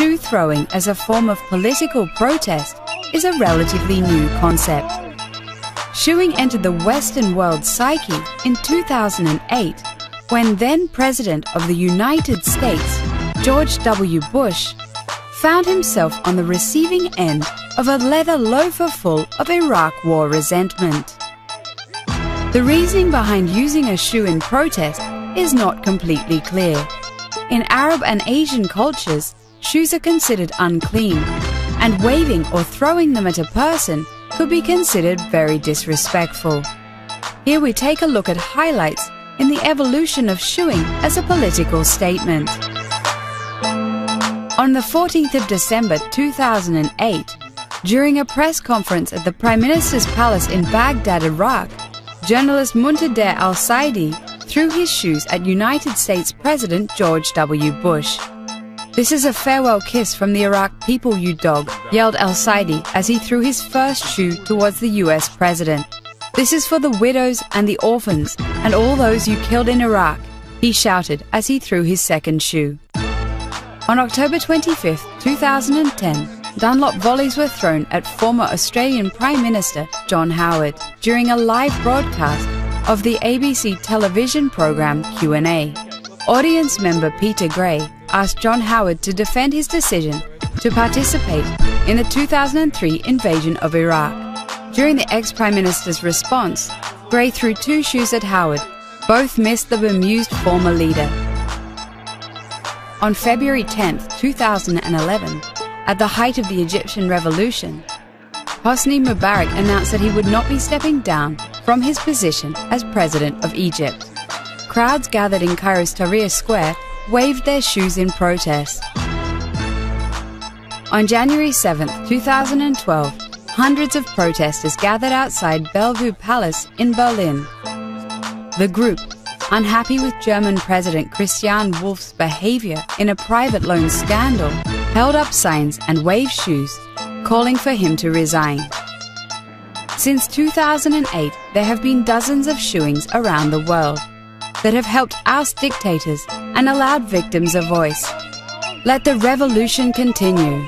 shoe throwing as a form of political protest is a relatively new concept. Shoeing entered the Western world psyche in 2008 when then President of the United States, George W. Bush, found himself on the receiving end of a leather loafer full of Iraq War resentment. The reasoning behind using a shoe in protest is not completely clear. In Arab and Asian cultures, shoes are considered unclean, and waving or throwing them at a person could be considered very disrespectful. Here we take a look at highlights in the evolution of shoeing as a political statement. On the 14th of December 2008, during a press conference at the Prime Minister's Palace in Baghdad, Iraq, journalist Muntader al-Saidi threw his shoes at United States President George W. Bush. "This is a farewell kiss from the Iraq people, you dog," yelled al-Saidi as he threw his first shoe towards the US president. "This is for the widows and the orphans and all those you killed in Iraq," he shouted as he threw his second shoe. On October 25, 2010, Dunlop volleys were thrown at former Australian Prime Minister John Howard during a live broadcast of the ABC television program Q&A. Audience member Peter Gray asked John Howard to defend his decision to participate in the 2003 invasion of Iraq. During the ex-Prime Minister's response, Gray threw two shoes at Howard. Both missed the bemused former leader. On February 10, 2011, at the height of the Egyptian revolution, Hosni Mubarak announced that he would not be stepping down from his position as President of Egypt. Crowds gathered in Cairo's Tahrir Square waved their shoes in protest. On January 7, 2012, hundreds of protesters gathered outside Bellevue Palace in Berlin. The group, unhappy with German President Christian Wolff's behavior in a private loan scandal, held up signs and waved shoes, calling for him to resign. Since 2008, there have been dozens of shootings around the world that have helped oust dictators and allowed victims a voice. Let the revolution continue.